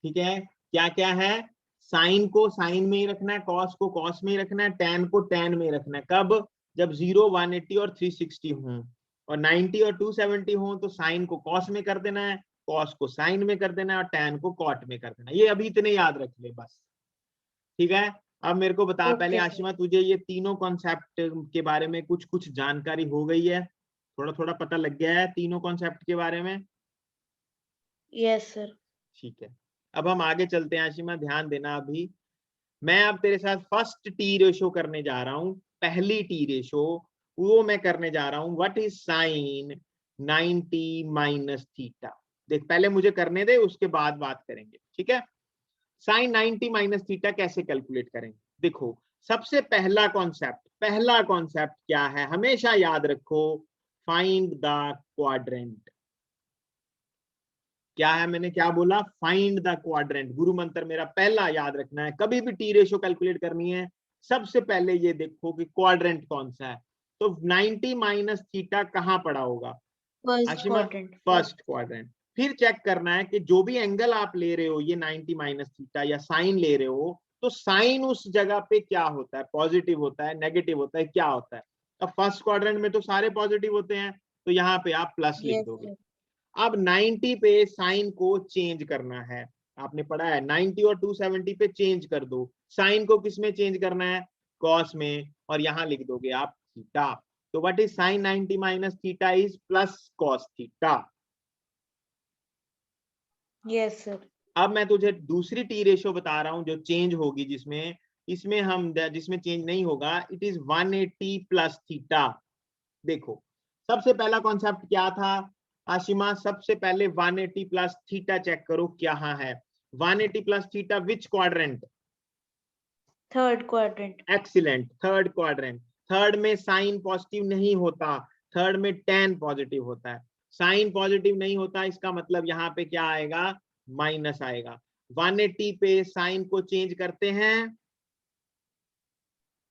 ठीक है, क्या क्या है? साइन को साइन में ही रखना है, कॉस को कॉस में ही रखना है, टेन को टेन में ही रखना है। कब? जब 0, 180 और 360 हों, और 90 और 270 हों तो साइन को कॉस में कर देना है, कॉस को साइन में कर देना है और टेन को कॉट में कर देना है। ये अभी इतने याद रख ले बस। ठीक है, अब मेरे को बता पहले ओके सर। आशिमा, तुझे ये तीनों कॉन्सेप्ट के बारे में कुछ कुछ जानकारी हो गई है? थोड़ा थोड़ा पता लग गया है तीनों कॉन्सेप्ट के बारे में? Yes sir. ठीक है, अब हम आगे चलते हैं आशिमा, ध्यान देना। अभी मैं अब तेरे साथ फर्स्ट टी रेशो करने जा रहा हूं, पहली टी रेशो वो मैं करने जा रहा हूं। What is sine 90 minus theta? देख पहले मुझे करने दे, उसके बाद बात करेंगे, ठीक है। साइन 90 माइनस थीटा कैसे कैलकुलेट करेंगे? देखो सबसे पहला कॉन्सेप्ट क्या है, हमेशा याद रखो, फाइंड द क्वाड्रेंट। क्या है, मैंने क्या बोला? Find the quadrant. गुरु मंत्र मेरा पहला याद रखना है, कभी भी टी रेशो कैलकुलेट करनी है सबसे पहले ये देखो कि क्वाड्रेंट कौन सा है। तो 90 माइनस थीटा कहां पड़ा होगा आशिमा? First quadrant. फिर चेक करना है कि जो भी एंगल आप ले रहे हो, ये 90 माइनस थीटा या साइन ले रहे हो, तो साइन उस जगह पे क्या होता है, पॉजिटिव होता है, नेगेटिव होता है, क्या होता है? अब फर्स्ट क्वाड्रेंट में तो सारे पॉजिटिव होते हैं, तो यहाँ पे आप प्लस लिख दोगे। अब 90 पे साइन को चेंज करना है, आपने पढ़ा है 90 और 270 पे चेंज कर दो। साइन को किस में चेंज करना है? कॉस में, और यहां लिख दोगे आप थीटा। तो what is sine 90 minus theta? Is plus cos theta. Yes sir. अब मैं तुझे दूसरी टी रेशो बता रहा हूं जो चेंज होगी, जिसमें जिसमें चेंज नहीं होगा। It is 180 plus theta. देखो सबसे पहला कॉन्सेप्ट क्या था आशिमा? सबसे पहले 180 प्लस थीटा चेक करो क्या है। 180 plus theta which quadrant? Third quadrant. Excellent, third quadrant. Third में साइन पॉजिटिव नहीं होता, थर्ड में tan पॉजिटिव होता है। साइन पॉजिटिव नहीं होता, इसका मतलब यहाँ पे क्या आएगा? माइनस आएगा। 180 पे साइन को चेंज करते हैं?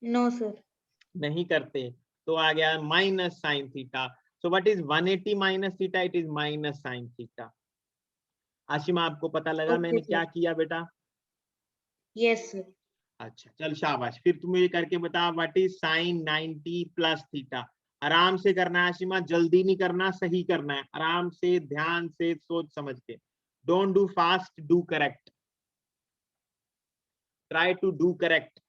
No sir. नहीं करते, तो आ गया minus sine theta. So what is 180 minus theta? It is minus sine theta. Ashima आपको पता लगा मैंने क्या किया बेटा? Yes sir. अच्छा चल शाबाश। फिर तुम ये करके बता, what is sine 90 plus theta? आराम से करना है आशिमा, जल्दी नहीं करना, सही करना है, आराम से ध्यान से सोच समझ के। Don't do fast, do correct, try to do correct.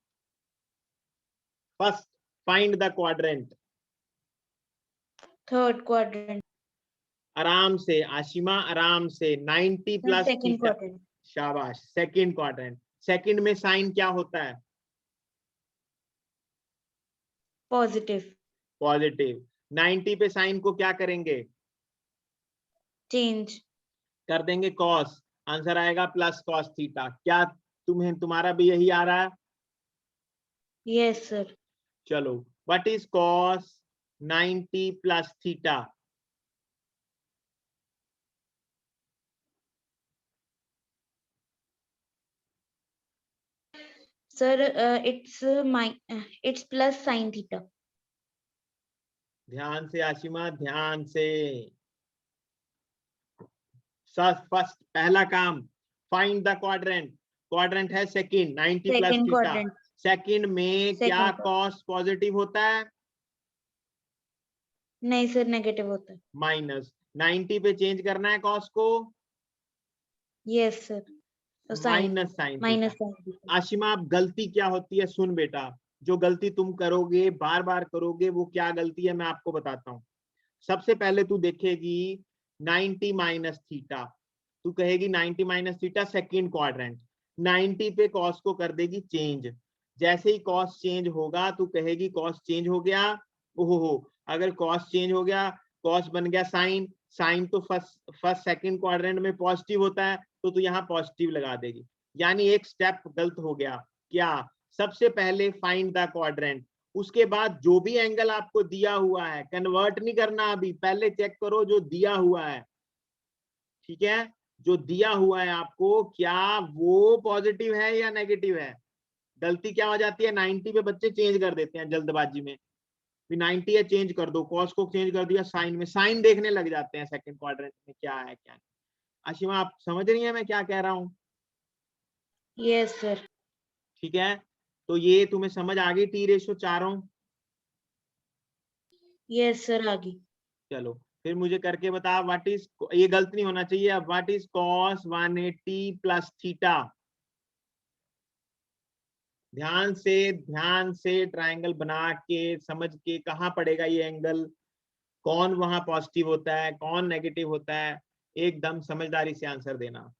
First find the quadrant. Third quadrant. आराम से आशिमा, आराम से। 90 प्लस सेकंड थीटा। क्वाड्रेंट। शाबाश, सेकंड क्वाड्रेंट। सेकंड में साइन क्या होता है? पॉजिटिव। पॉजिटिव। 90 पे साइन को क्या करेंगे? चेंज कर देंगे कॉस। आंसर आएगा प्लस कॉस थीटा। क्या तुम्हारा भी यही आ रहा है? Yes sir. चलो what is cos 90 plus theta? Sir it's plus sine theta. ध्यान से आशिमा, ध्यान से। फर्स्ट पहला काम, फाइंड द क्वाड्रेंट। क्वाड्रेंट है second, 90 plus second theta. Quadrant. Second में क्या सेकंड कॉस पॉजिटिव होता है? नहीं सर, नेगेटिव होता है। माइनस। 90 पे चेंज करना है कॉस को? Yes sir. तो sine minus sine minus theta. Sine. Ashima अब गलती क्या होती है, सुन बेटा। जो गलती तुम करोगे, बार बार करोगे, वो क्या गलती है मैं आपको बताता हूँ। सबसे पहले तू देखेगी 90 माइनस थीटा, तू कहेगी 90 माइनस थीटा सेकंड क्वाड्रेंट। 90 पे कॉस को कर देगी चेंज। जैसे ही कॉस चेंज होगा तू कहेगी कॉस चेंज हो गया। ओहो, अगर कॉस चेंज हो गया, कॉस बन गया साइन। साइन तो फर्स्ट सेकंड क्वाड्रेंट में पॉजिटिव होता है, तो तू यहाँ पॉजिटिव लगा देगी। यानी एक स्टेप गलत हो गया। क्या? सबसे पहले फाइंड द क्वाड्रेंट, उसके बाद जो भी एंगल आपको दिया हुआ है, कन्वर्ट नहीं करना अभी, पहले चेक करो जो दिया हुआ है, ठीक है? जो दिया हुआ है आपको, क्या वो पॉजिटिव है या नेगेटिव है? गलती क्या हो जाती है, 90 पे बच्चे चेंज कर देते हैं जल्दबाजी में। 90 है चेंज कर दो, कॉस को चेंज कर दिया साइन में, साइन देखने लग जाते हैं सेकंड क्वाड्रेंट में क्या है क्या नहीं। आशिमा आप समझ रही हैं मैं क्या कह रहा हूँ? Yes sir. ठीक है, तो ये तुम्हें समझ आ गई टी रेशो चारों? यस सर, आगे। चलो फिर मुझे करके बता, व्हाट इज, ये गलत नहीं होना चाहिए अब, what is cos 180 plus theta? ध्यान से ट्रायंगल बना के समझ के, कहाँ पड़ेगा ये एंगल, कौन वहां पॉजिटिव होता है, कौन नेगेटिव होता है, एकदम समझदारी से आंसर देना।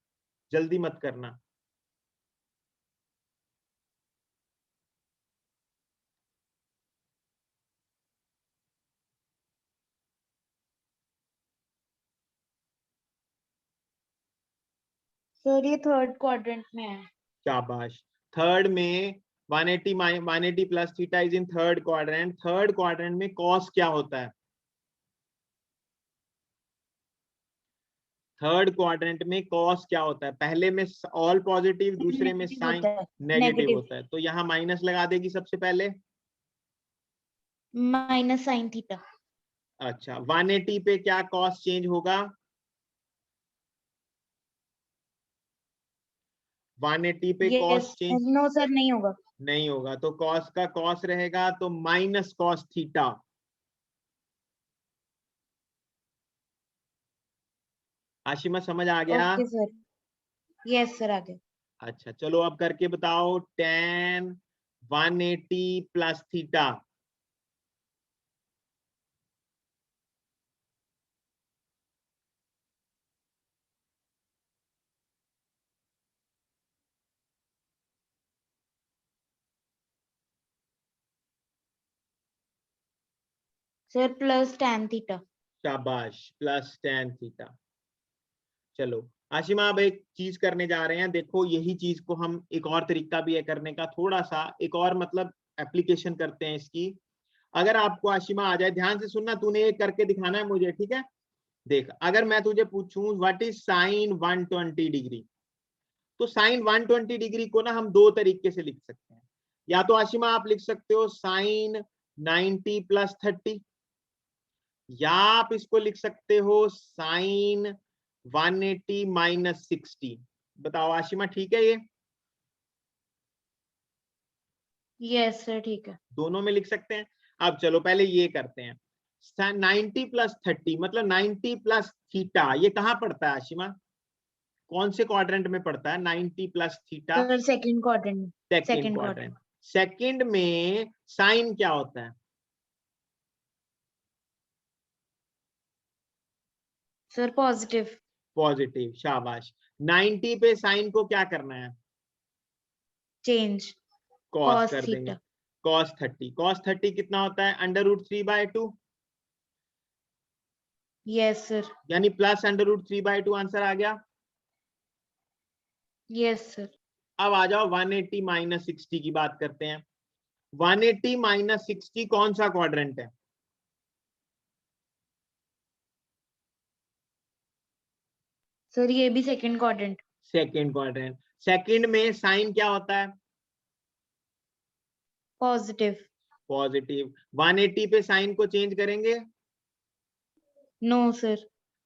जल्दी मत करना। सर ये थर्ड क्वाड्रेंट में है। शाबाश। थर्ड में 180 plus theta is in third quadrant. Third quadrant में कॉस क्या होता है? थर्ड क्वाड्रेंट में कॉस क्या होता है? पहले में ऑल पॉजिटिव, दूसरे में नेगेटिव साइन होता है। Negative negative. होता है, तो यहाँ माइनस लगा देगी सबसे पहले। Minus sine theta. अच्छा, 180 पे क्या कॉस चेंज होगा? 180 पे yes. Cos change no sir नहीं होगा। नहीं होगा, तो कॉस का कॉस रहेगा तो माइनस कॉस थीटा। आशिमा समझ आ गया? Okay sir. यस सर आ गया। अच्छा चलो अब करके बताओ। tan 180 plus theta. Sir plus tan theta. शाबाश, प्लस tan थीटा। चलो आशिमा, अब एक चीज करने जा रहे हैं। देखो यही चीज को हम, एक और तरीका भी है करने का, थोड़ा सा एक और मतलब एप्लीकेशन करते हैं इसकी। अगर आपको आशिमा आ जाए, ध्यान से सुनना, तूने ये करके दिखाना है मुझे, ठीक है? देख, अगर मैं तुझे पूछूं व्हाट इज साइन 120 डिग्री, तो साइन 120 डिग्री को ना हम दो तरीके से लिख सकते हैं। या तो आशिमा आप लिख सकते हो साइन 90 प्लस 30, या आप इसको लिख सकते हो साइन 180 माइनस 60। बताओ आशिमा, ठीक है ये? यस सर ठीक है। दोनों में लिख सकते हैं। अब चलो पहले ये करते हैं। 90 प्लस 30 मतलब 90 प्लस थीटा, ये कहाँ पड़ता है आशिमा? कौन से क्वाड्रेंट में पड़ता है 90 plus theta? Sir second quadrant. Second second quadrant. Quadrant. Second में साइन क्या होता है? Sir positive. पॉजिटिव, शाबाश। 90 पे साइन को क्या करना है? चेंज। कॉस कॉस कर देंगे। थीटा। कॉस 30, कॉस 30 कितना होता है? √3/2, यस सर। यानी प्लस √3/2 आंसर आ गया। Yes sir. अब आ जाओ 180 माइनस 60 की बात करते हैं। 180 माइनस 60 कौन सा क्वाड्रेंट है? सर ये भी second quadrant. Second quadrant. Second में साइन क्या होता है? पॉजिटिव। पॉजिटिव। 180 पे साइन को चेंज करेंगे? No sir.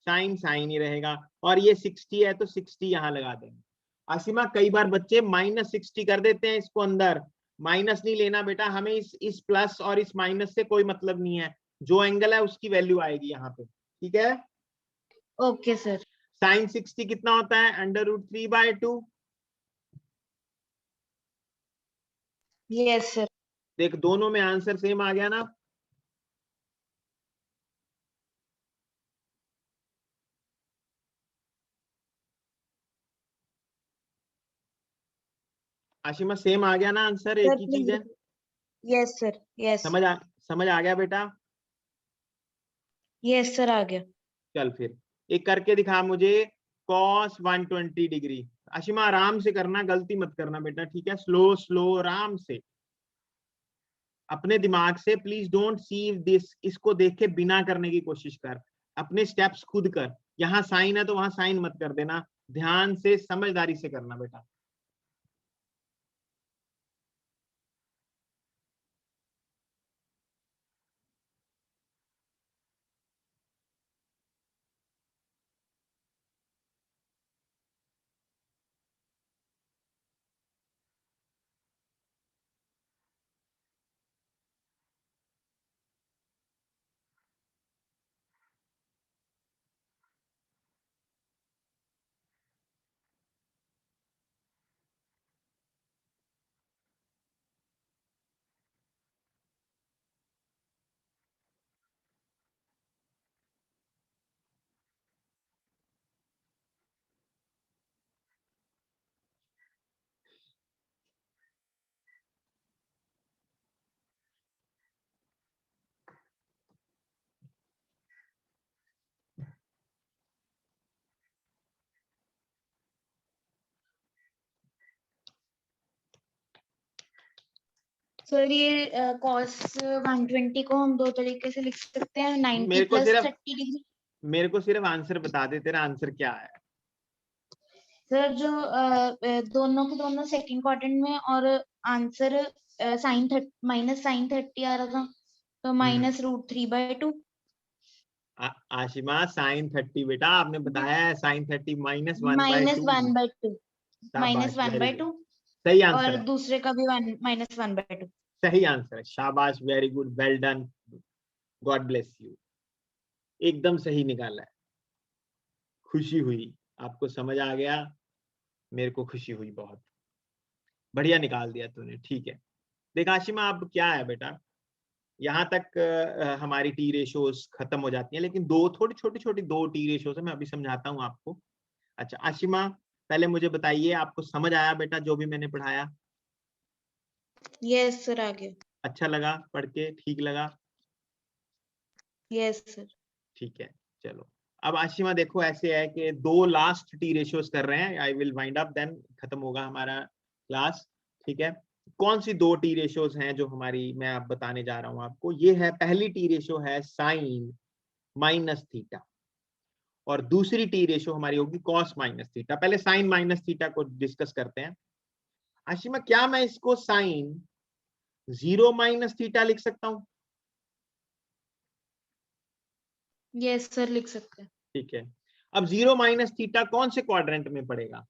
साइन साइन ही रहेगा। और ये 60 है तो 60 यहां लगा देंगे। आसिमा, कई बार बच्चे -60 कर देते हैं इसको अंदर। माइनस नहीं लेना बेटा, हमें इस प्लस और इस माइनस से कोई मतलब नहीं है। जो एंगल है उसकी वैल्यू आएगी यहाँ पे, ठीक है? Okay sir. साइन 60 कितना होता है? √3/2। Yes sir. देख दोनों में आंसर सेम आ गया ना? आशिमा सेम आ गया ना आंसर? एक सर ही चीज प्लीज। है। Yes sir. यस। समझ आ समझ आ गया बेटा? यस सर आ गया। चल फिर एक करके दिखा मुझे। cos 120 degree. आशिमा आराम से करना, गलती मत करना बेटा, ठीक है? स्लो स्लो आराम से, अपने दिमाग से। प्लीज डोंट सी दिस, इसको देख के बिना करने की कोशिश कर। अपने स्टेप्स खुद कर। यहाँ साइन है तो वहां साइन मत कर देना। ध्यान से समझदारी से करना बेटा। सर ये cos 120 को हम दो तरीके से लिख सकते हैं, 90 मेरे को प्लस सिर्फ 30 डिग्री। मेरे को सिर्फ आंसर बता दे, तेरा आंसर क्या है? सर जो दोनों के दोनों सेकंड क्वाड्रेंट में और आंसर माइनस साइन 30 आ रहा था, तो माइनस √3/2। आशिमा साइन 30 बेटा आपने बताया है, साइन 30 माइनस -1/2। 1/2 शाबाश, माइनस वेरी गुड, 1/2 सही आंसर और है, दूसरे का भी माइनस 1/2। सही आंसर है, शाबाश, very good, well done, God bless you, एकदम सही निकाला है। खुशी हुई, आपको समझ आ गया, मेरे को खुशी हुई, बहुत बढ़िया निकाल दिया तूने। ठीक है, देख आशिमा अब क्या है बेटा, यहाँ तक हमारी टी रेशोज खत्म हो जाती हैं, लेकिन दो थोड़ी छोटी छोटी दो टी रेशोज है, मैं अभी समझाता हूँ आपको। अच्छा आशिमा, पहले मुझे बताइए, आपको समझ आया बेटा जो भी मैंने पढ़ाया? यस सर, आ गया। अच्छा लगा पढ़ के, ठीक लगा? Yes sir. ठीक है, चलो अब आशिमा देखो, ऐसे है कि दो लास्ट टी रेशियोज कर रहे हैं, I will wind up, then खत्म होगा हमारा क्लास। ठीक है, कौन सी दो टी रेशियोज हैं जो हमारी मैं अब बताने जा रहा हूं आपको? ये है, पहली टी रेशियो है साइन माइनस थीटा, और दूसरी टी रेशियो हमारी होगी कॉस माइनस थीटा। पहले साइन माइनस थीटा को डिस्कस करते हैं। आशिमा, क्या मैं इसको साइन 0 माइनस थीटा लिख सकता हूं? यस सर, लिख सकते हैं। ठीक है, अब 0 माइनस थीटा कौन से क्वाड्रेंट में पड़ेगा?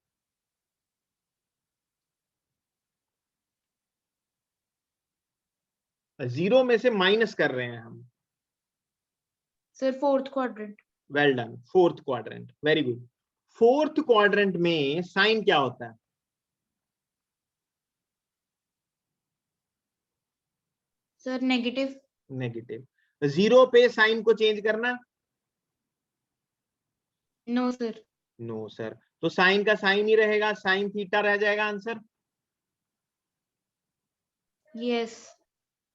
जीरो में से माइनस कर रहे हैं हम। Sir fourth quadrant. Well done, fourth quadrant, very good. Fourth quadrant में साइन क्या होता है? Sir negative. नेगेटिव। जीरो पे साइन को चेंज करना? No sir. नो सर, तो साइन का साइन ही रहेगा, साइन थीटा रह जाएगा आंसर। यस।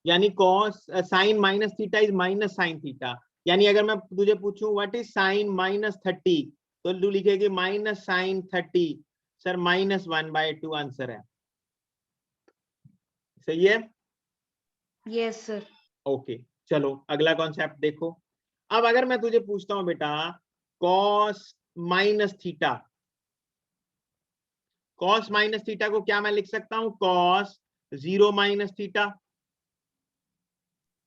यानी cos sine minus theta is minus sine theta. यानी अगर मैं तुझे पूछूं व्हाट इज साइन -30, तो तू लिखेगी माइनस साइन 30। सर -1/2 आंसर है, सही है? Yes sir. ओके, चलो अगला कॉन्सेप्ट देखो। अब अगर मैं तुझे पूछता हूं बेटा cos minus theta, cos minus theta को क्या मैं लिख सकता हूं? Cos 0 minus theta.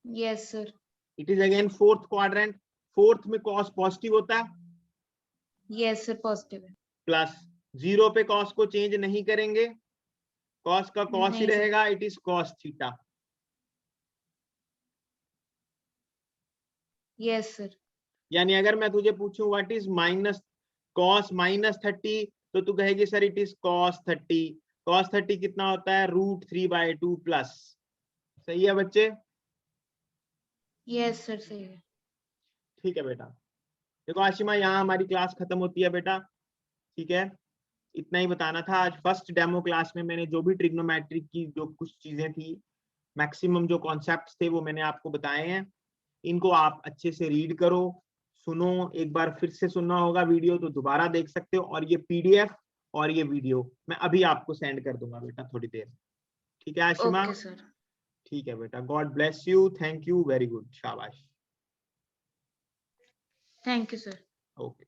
Yes sir. It is again fourth quadrant, fourth में कॉस पॉजिटिव होता है, यस सर, पॉजिटिव है। प्लस जीरो पे कॉस को चेंज नहीं करेंगे, कॉस का कॉस ही नहीं सर। रहेगा, it is cos theta. Yes sir. यानी अगर मैं तुझे पूछूं व्हाट इज माइनस कॉस -30, तो तू कहेगी sir it is cos 30। Cos 30 कितना होता है? √3/2 प्लस। सही है बच्चे? यस सर, सही है। ठीक है बेटा, देखो आशिमा यहाँ हमारी क्लास खत्म होती है बेटा। ठीक है, इतना ही बताना था आज। फर्स्ट डेमो क्लास में मैंने जो भी ट्रिग्नोमेट्री की जो कुछ चीजें थी, मैक्सिमम जो कॉन्सेप्ट्स थे वो मैंने आपको बताए हैं। इनको आप अच्छे से रीड करो, सुनो, एक बार फिर से सुनना होगा वीडियो तो दोबारा देख सकते हो, और ये पीडीएफ और ये वीडियो मैं अभी आपको सेंड कर दूंगा बेटा थोड़ी देर। ठीक है आशिमा? Okay sir. ठीक है बेटा, God bless you, thank you, very good, शाबाश। Thank you sir. ओके।